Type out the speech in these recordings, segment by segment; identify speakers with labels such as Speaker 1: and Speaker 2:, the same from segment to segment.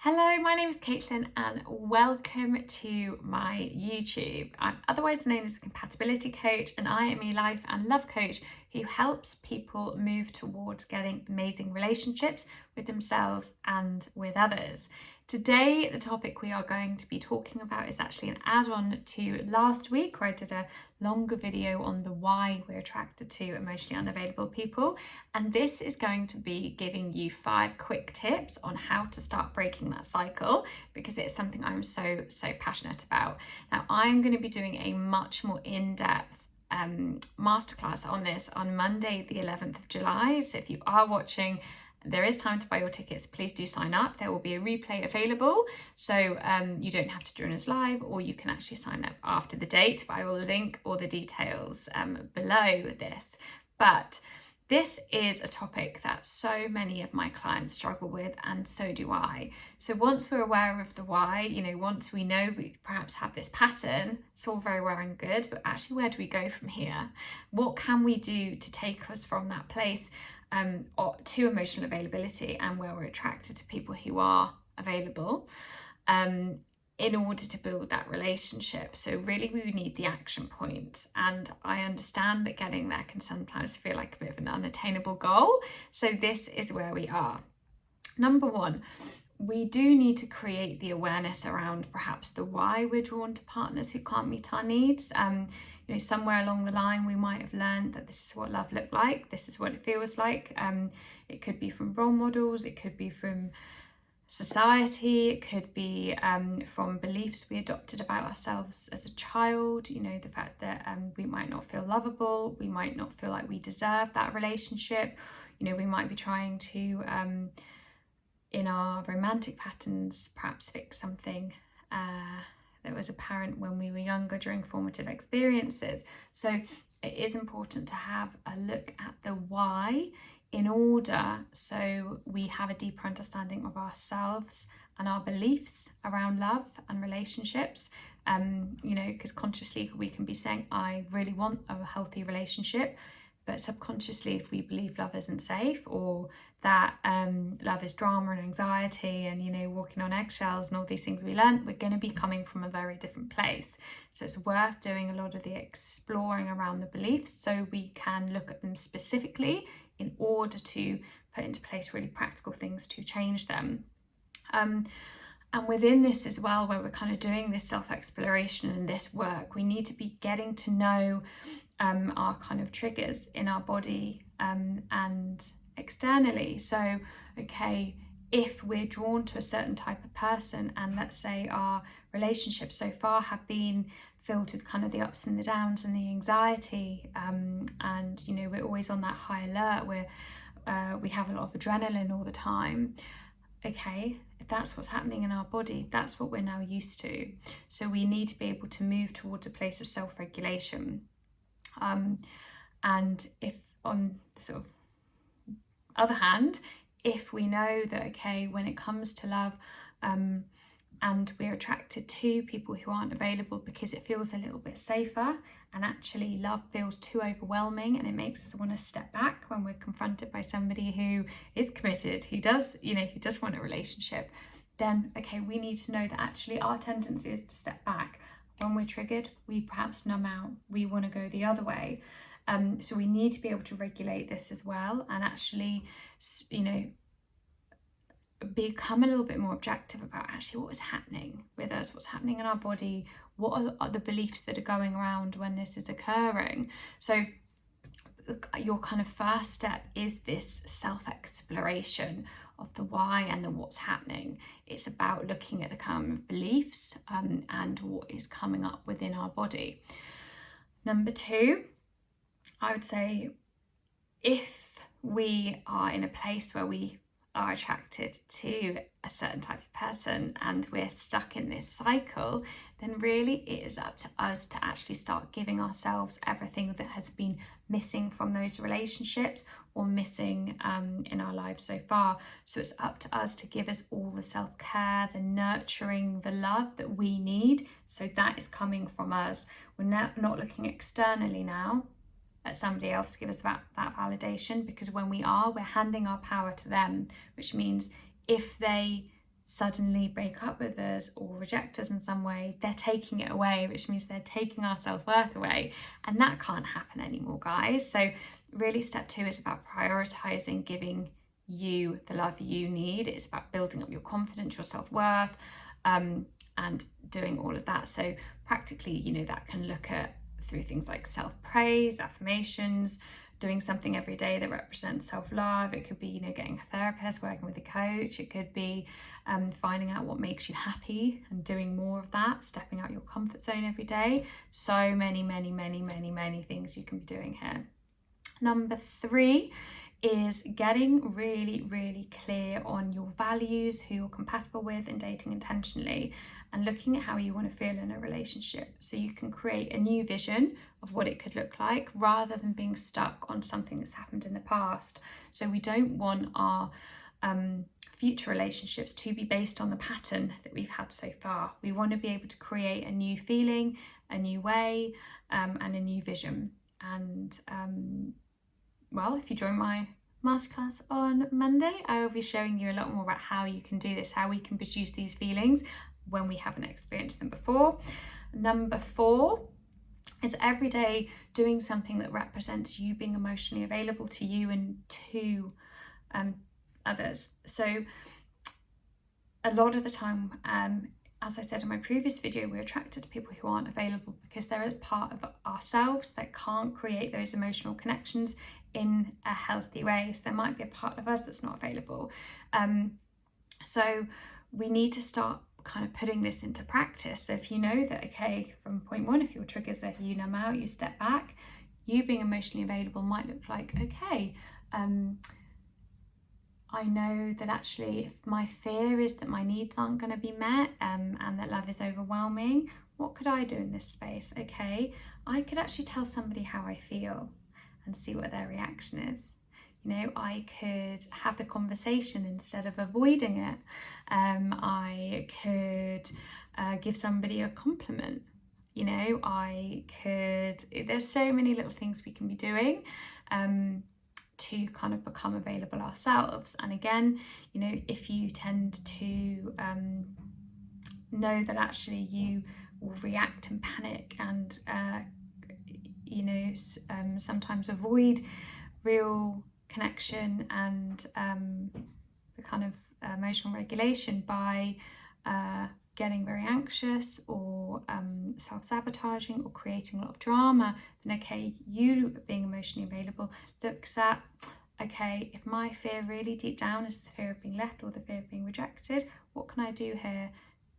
Speaker 1: Hello, my name is Caitlin and welcome to my YouTube. I'm otherwise known as the Compatibility Coach, and I am a life and love coach who helps people move towards getting amazing relationships with themselves and with others. Today, the topic we are going to be talking about is actually an add-on to last week, where I did a longer video on the why we're attracted to emotionally unavailable people. And this is going to be giving you 5 quick tips on how to start breaking that cycle, because it's something I'm so passionate about. Now, I'm going to be doing a much more in-depth masterclass on this on Monday, the 11th of July. So if you are watching, there is time to buy your tickets. Please do sign up. There will be a replay available, so you don't have to join us live, or you can actually sign up after the date. But I will link all the details below this. But this is a topic that so many of my clients struggle with, and so do I. So once we're aware of the why, once we know we perhaps have this pattern, it's all very well and good, but actually, where do we go from here? What can we do to take us from that place to emotional availability, and where we're attracted to people who are available, in order to build that relationship? So really, we need the action point, and I understand that getting there can sometimes feel like a bit of an unattainable goal. So this is where we are. Number 1, we do need to create the awareness around perhaps the why we're drawn to partners who can't meet our needs. Somewhere along the line, we might have learned that this is what love looked like, this is what it feels like. It could be from role models, it could be from society, it could be from beliefs we adopted about ourselves as a child. The fact that we might not feel lovable, we might not feel like we deserve that relationship. We might be trying to, in our romantic patterns, perhaps fix something that was apparent when we were younger during formative experiences. So it is important to have a look at the why, in order so we have a deeper understanding of ourselves and our beliefs around love and relationships. Because consciously we can be saying, I really want a healthy relationship, but subconsciously, if we believe love isn't safe, or that love is drama and anxiety and, walking on eggshells and all these things we learned, we're going to be coming from a very different place. So it's worth doing a lot of the exploring around the beliefs, so we can look at them specifically in order to put into place really practical things to change them. And within this as well, where we're kind of doing this self-exploration and this work, we need to be getting to know our kind of triggers in our body and externally. So, okay, if we're drawn to a certain type of person, and let's say our relationships so far have been filled with kind of the ups and the downs and the anxiety, and we're always on that high alert, we have a lot of adrenaline all the time. Okay, if that's what's happening in our body, that's what we're now used to. So we need to be able to move towards a place of self-regulation. And if, on the sort of other hand, if we know that, okay, when it comes to love, and we're attracted to people who aren't available because it feels a little bit safer, and actually love feels too overwhelming and it makes us want to step back when we're confronted by somebody who is committed, who does want a relationship, then okay, we need to know that actually our tendency is to step back. When we're triggered, we perhaps numb out, we want to go the other way. So we need to be able to regulate this as well, and actually, become a little bit more objective about actually what is happening with us, what's happening in our body, what are the beliefs that are going around when this is occurring. So your kind of first step is this self-exploration of the why and the what's happening. It's about looking at the kind of beliefs and what is coming up within our body. Number 2, I would say, if we are in a place where we are attracted to a certain type of person and we're stuck in this cycle, then really it is up to us to actually start giving ourselves everything that has been missing from those relationships or missing in our lives so far. So it's up to us to give us all the self-care, the nurturing, the love that we need. So that is coming from us. We're not looking externally now at somebody else to give us that validation, because when we're handing our power to them, which means if they suddenly break up with us or reject us in some way, they're taking it away, which means they're taking our self-worth away. And that can't happen anymore, guys. So really, step 2 is about prioritizing giving you the love you need. It's about building up your confidence, your self-worth, and doing all of that. So practically, that can look at through things like self-praise, affirmations, doing something every day that represents self-love. It could be, getting a therapist, working with a coach. It could be finding out what makes you happy and doing more of that, stepping out your comfort zone every day. So many things you can be doing here. Number 3 is getting really clear on your values, who you're compatible with, and dating intentionally, and looking at how you want to feel in a relationship, so you can create a new vision of what it could look like rather than being stuck on something that's happened in the past. So we don't want our future relationships to be based on the pattern that we've had so far. We want to be able to create a new feeling, a new way, and a new vision. And well, if you join my masterclass on Monday, I will be showing you a lot more about how you can do this, how we can produce these feelings when we haven't experienced them before. Number 4 is every day doing something that represents you being emotionally available to you and to others. So a lot of the time, as I said in my previous video, we're attracted to people who aren't available because they're a part of ourselves that can't create those emotional connections in a healthy way. So there might be a part of us that's not available. So we need to start kind of putting this into practice. So if you know that, okay, from point 1, if your triggers are you numb out, you step back, you being emotionally available might look like, okay, I know that actually if my fear is that my needs aren't going to be met and that love is overwhelming, what could I do in this space? Okay, I could actually tell somebody how I feel and see what their reaction is. I could have the conversation instead of avoiding it. I could give somebody a compliment. There's so many little things we can be doing to kind of become available ourselves. And again, if you tend to know that actually you will react and panic and sometimes avoid real connection and the kind of emotional regulation by getting very anxious or self-sabotaging or creating a lot of drama, then okay, you being emotionally available looks at, okay, if my fear really deep down is the fear of being left or the fear of being rejected, what can I do here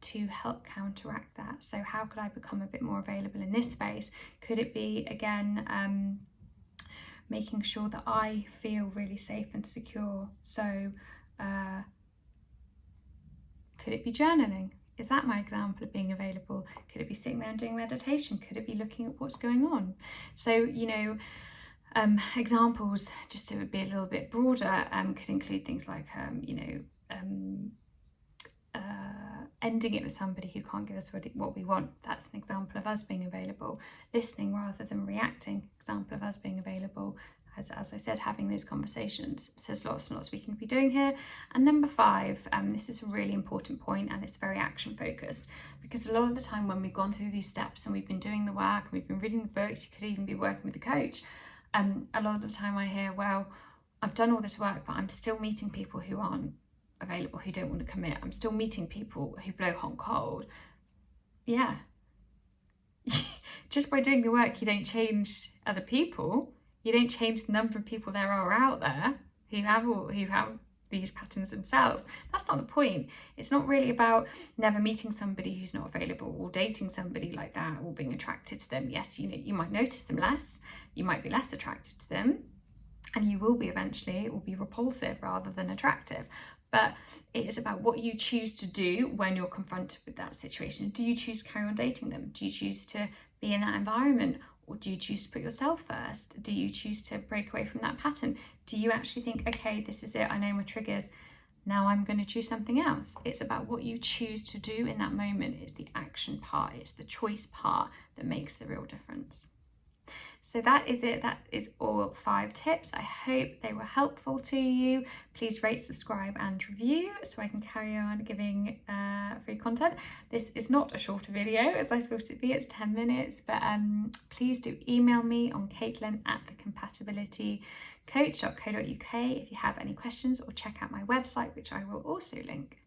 Speaker 1: to help counteract that? So how could I become a bit more available in this space? Could it be, again, making sure that I feel really safe and secure? So could it be journaling? Is that my example of being available? Could it be sitting there and doing meditation? Could it be looking at what's going on? So, examples, just to be a little bit broader, could include things like, ending it with somebody who can't give us what we want. That's an example of us being available. Listening rather than reacting, example of us being available. As I said, having those conversations. So there's lots and lots we can be doing here. And number 5, this is a really important point, and it's very action focused, because a lot of the time when we've gone through these steps and we've been doing the work and we've been reading the books, you could even be working with a coach, a lot of the time I hear, well, I've done all this work, but I'm still meeting people who aren't available, who don't want to commit. I'm still meeting people who blow hot and cold. Yeah. Just by doing the work, you don't change other people. You don't change the number of people there are out there who have these patterns themselves. That's not the point. It's not really about never meeting somebody who's not available or dating somebody like that or being attracted to them. Yes, you might notice them less. You might be less attracted to them, and you will be eventually. It will be repulsive rather than attractive. But it is about what you choose to do when you're confronted with that situation. Do you choose to carry on dating them? Do you choose to be in that environment? Or do you choose to put yourself first? Do you choose to break away from that pattern? Do you actually think, okay, this is it, I know my triggers, now I'm going to choose something else? It's about what you choose to do in that moment. It's the action part, it's the choice part that makes the real difference. So that is it. That is all 5 tips. I hope they were helpful to you. Please rate, subscribe and review so I can carry on giving free content. This is not a shorter video as I thought it'd be. It's 10 minutes, but please do email me on caitlin@thecompatibilitycoach.co.uk if you have any questions, or check out my website, which I will also link.